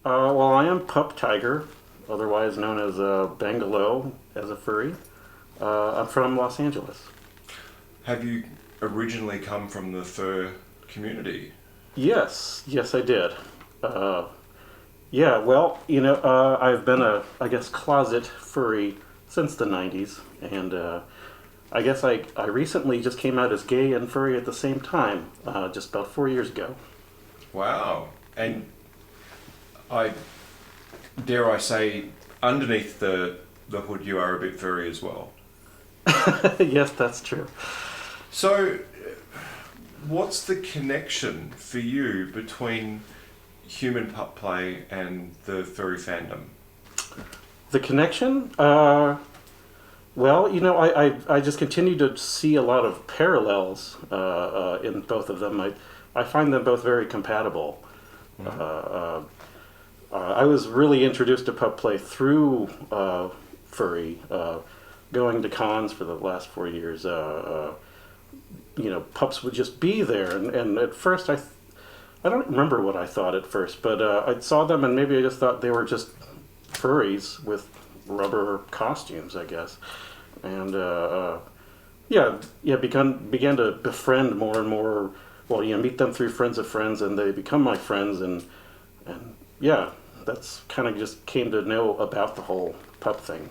Well, I am Pup Tiger, otherwise known as Bangalow as a furry. I'm from Los Angeles. Have you originally come from the fur community? Yes, yes, I did. Uh, yeah, well, I've been I guess, closet furry since the 90s, and I guess I recently just came out as gay and furry at the same time, just about 4 years ago. Wow. And I dare I say, underneath the hood, you are a bit furry as well. Yes, that's true. So, what's the connection for you between human pup play and the furry fandom? The connection? Well, I just continue to see a lot of parallels in both of them. I find them both very compatible. I was really introduced to pup play through furry, going to cons for the last 4 years. Pups would just be there, and at first I don't remember what I thought at first, but I saw them and maybe I just thought they were just furries with rubber costumes, I guess, and began to befriend more and more. Well, meet them through friends of friends, and they become my friends, and yeah, that's kind of just came to know about the whole pup thing.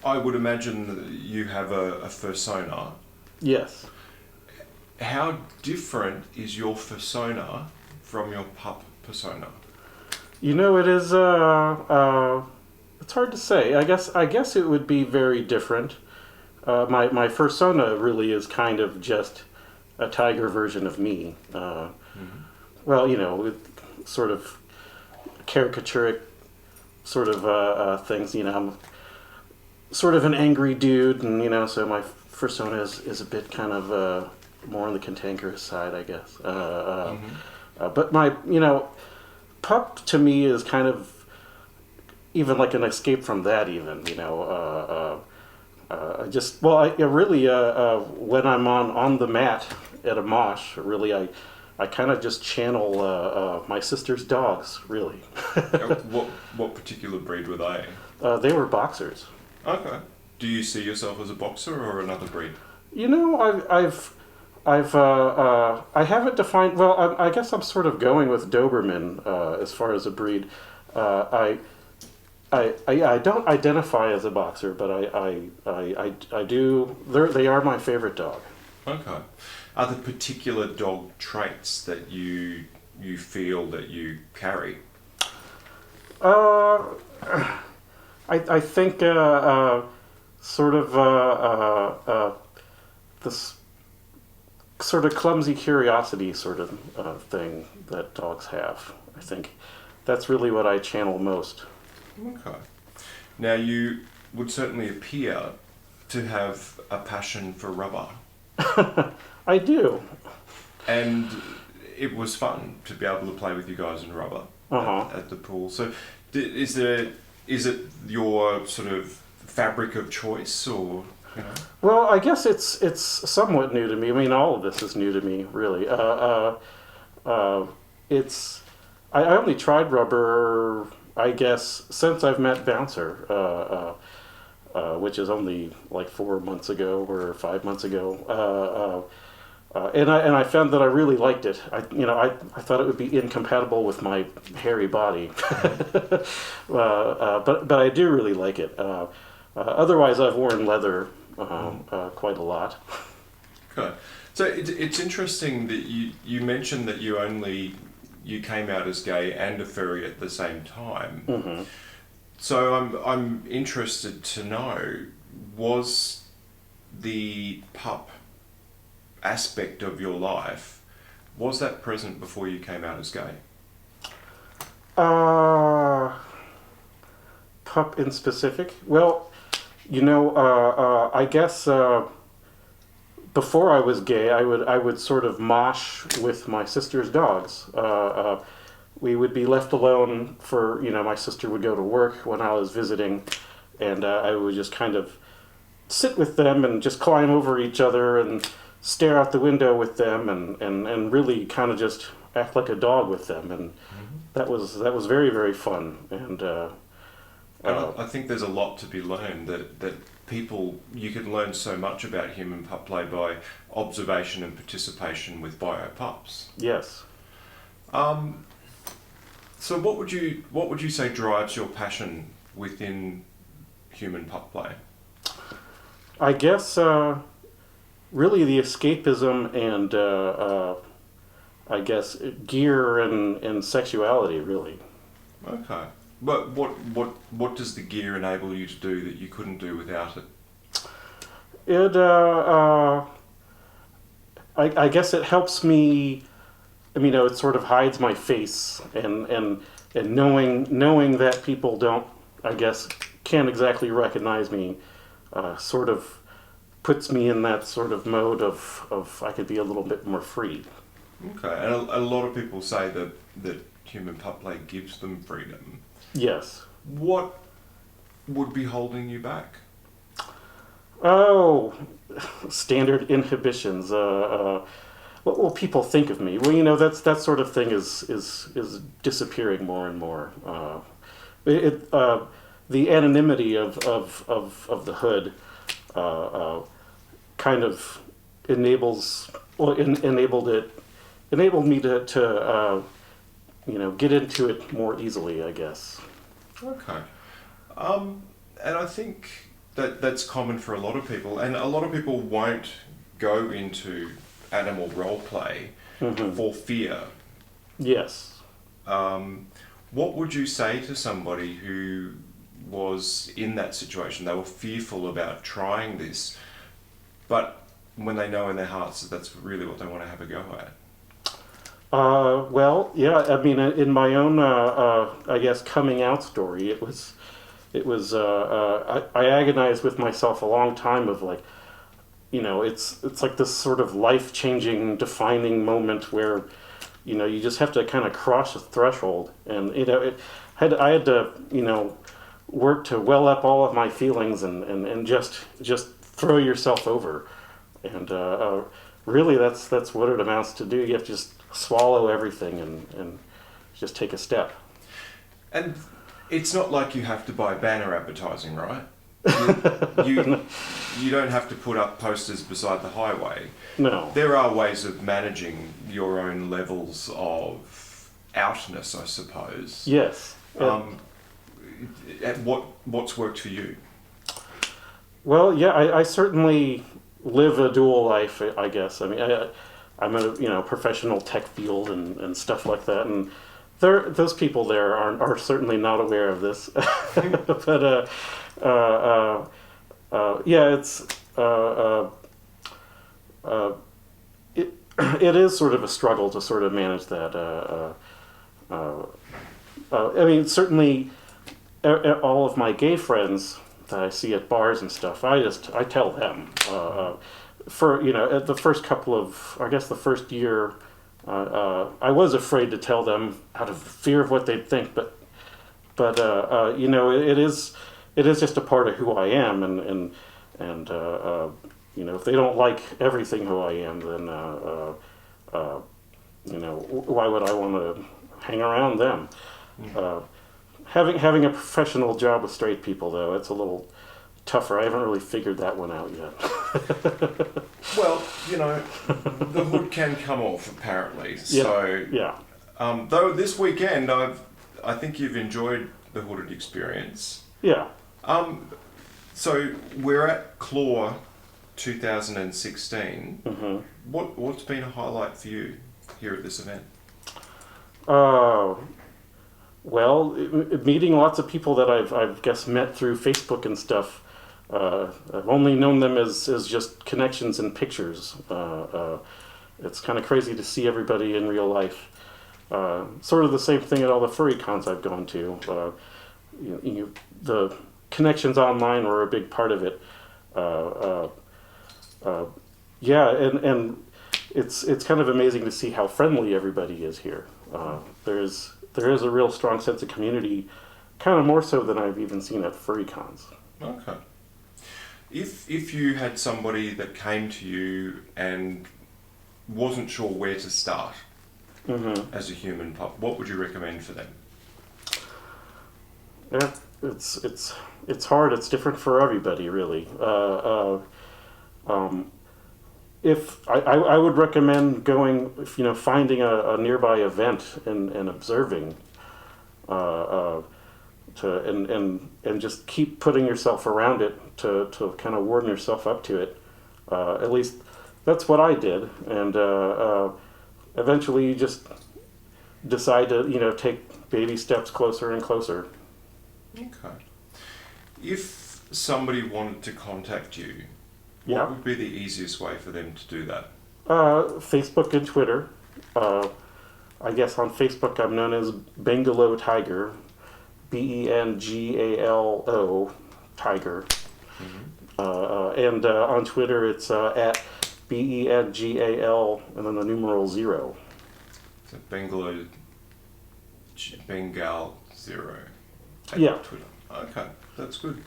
I would imagine that you have a fursona. Yes. How different is your fursona from your pup persona? It is. It's hard to say. I guess it would be very different. My fursona really is kind of just a tiger version of me. Well, with sort of caricaturic sort of things. I'm sort of an angry dude, and so my fursona is a bit kind of more on the cantankerous side, I guess. But my pup to me is kind of even like an escape from that. Even I just I really when I'm on the mat at a mosh, really I kind of just channel my sister's dogs. Really, What particular breed were they? they were boxers. Okay. Do you see yourself as a boxer or another breed? I haven't defined. Well, I guess I'm sort of going with Doberman as far as a breed. I don't identify as a boxer, but I do. They are my favorite dog. Okay. Are there particular dog traits that you feel that you carry? Uh, I think sort of this sort of clumsy curiosity sort of thing that dogs have. I think that's really what I channel most. Okay. Now, you would certainly appear to have a passion for rubber. I do. And it was fun to be able to play with you guys in rubber at the pool. So, is it your sort of fabric of choice, or? Well, I guess it's somewhat new to me. I mean, all of this is new to me, really. It's I only tried rubber, I guess, since I've met Bouncer, which is only like 4 months ago or 5 months ago. And I found that I really liked it. I thought it would be incompatible with my hairy body, but I do really like it. Otherwise, I've worn leather quite a lot. Okay. So it's interesting that you mentioned that you came out as gay and a furry at the same time. Mm-hmm. So I'm interested to know, was the pup aspect of your life, was that present before you came out as gay? Pup in specific? Well, I guess before I was gay, I would sort of mosh with my sister's dogs. We would be left alone for my sister would go to work when I was visiting, and I would just kind of sit with them and just climb over each other and stare out the window with them and really kind of just act like a dog with them, and that was very, very fun. And I think there's a lot to be learned that people, you can learn so much about human pup play by observation and participation with bio pups. Yes. So what would you say drives your passion within human pup play? I guess really the escapism and I guess gear and sexuality, really. Okay. But what does the gear enable you to do that you couldn't do without it? I guess it helps me. I mean, it sort of hides my face, and knowing that people don't, I guess, can't exactly recognize me, sort of puts me in that sort of mode of I could be a little bit more free. Okay, and a lot of people say that human pup play gives them freedom. Yes. What would be holding you back? Oh, standard inhibitions. What will people think of me? Well, that sort of thing is disappearing more and more. The anonymity of the hood kind of enabled me to get into it more easily, I guess. Okay. And I think that's common for a lot of people, and a lot of people won't go into animal role play for fear. Yes. What would you say to somebody who was in that situation? They were fearful about trying this, but when they know in their hearts that that's really what they want to have a go at. Well, yeah. I mean, in my own, I guess, coming out story, it was. I agonized with myself a long time of like, it's like this sort of life-changing, defining moment where, you just have to kind of cross a threshold, and I had to, work to well up all of my feelings and just throw yourself over, and really that's what it amounts to do. You have to just swallow everything and just take a step. And it's not like you have to buy banner advertising, right? You don't have to put up posters beside the highway. No. There are ways of managing your own levels of outness, I suppose. Yes. What's worked for you? Well, yeah, I certainly live a dual life, I guess. I mean, I'm a professional tech field and stuff like that, and those people there are certainly not aware of this. But yeah, it is sort of a struggle to sort of manage that. I mean, certainly all of my gay friends that I see at bars and stuff, I tell them. For at the first couple of, I guess the first year, I was afraid to tell them out of fear of what they'd think, but it is just a part of who I am, and if they don't like everything who I am, then why would I want to hang around them? Having a professional job with straight people, though, it's a little tougher. I haven't really figured that one out yet. Well, the hood can come off, apparently. Yeah. So, yeah. Though this weekend, I think you've enjoyed the hooded experience. Yeah. So we're at Klore 2016. Mm-hmm. What's been a highlight for you here at this event? Well, meeting lots of people that I've guess met through Facebook and stuff. I've only known them as just connections and pictures. It's kind of crazy to see everybody in real life. Sort of the same thing at all the furry cons I've gone to. The connections online were a big part of it. Yeah, and it's kind of amazing to see how friendly everybody is here. There is a real strong sense of community, kind of more so than I've even seen at furry cons. Okay. If you had somebody that came to you and wasn't sure where to start as a human pup, what would you recommend for them? Yeah, it's hard. It's different for everybody, really. If I would recommend going, if, finding a nearby event and observing, and just keep putting yourself around it to kind of warm yourself up to it. At least that's what I did, and eventually you just decide to take baby steps closer and closer. Okay. If somebody wanted to contact you, what Yeah. would be the easiest way for them to do that? Facebook and Twitter. I guess on Facebook I'm known as Bengalo Tiger, Bengalo Tiger, and on Twitter it's at Bengal and then the numeral 0. So Bengal 0. At Yeah. Twitter. Okay, that's good.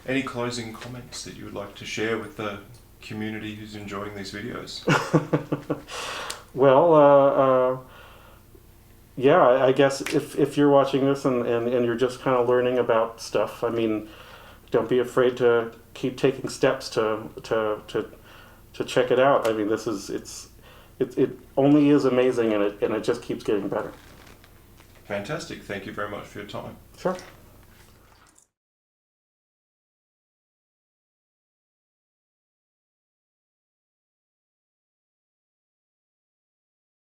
Any closing comments that you would like to share with the community who's enjoying these videos? Well, yeah, I guess if you're watching this and you're just kind of learning about stuff, I mean, don't be afraid to keep taking steps to check it out. I mean, it only is amazing, and it just keeps getting better. Fantastic. Thank you very much for your time. Sure.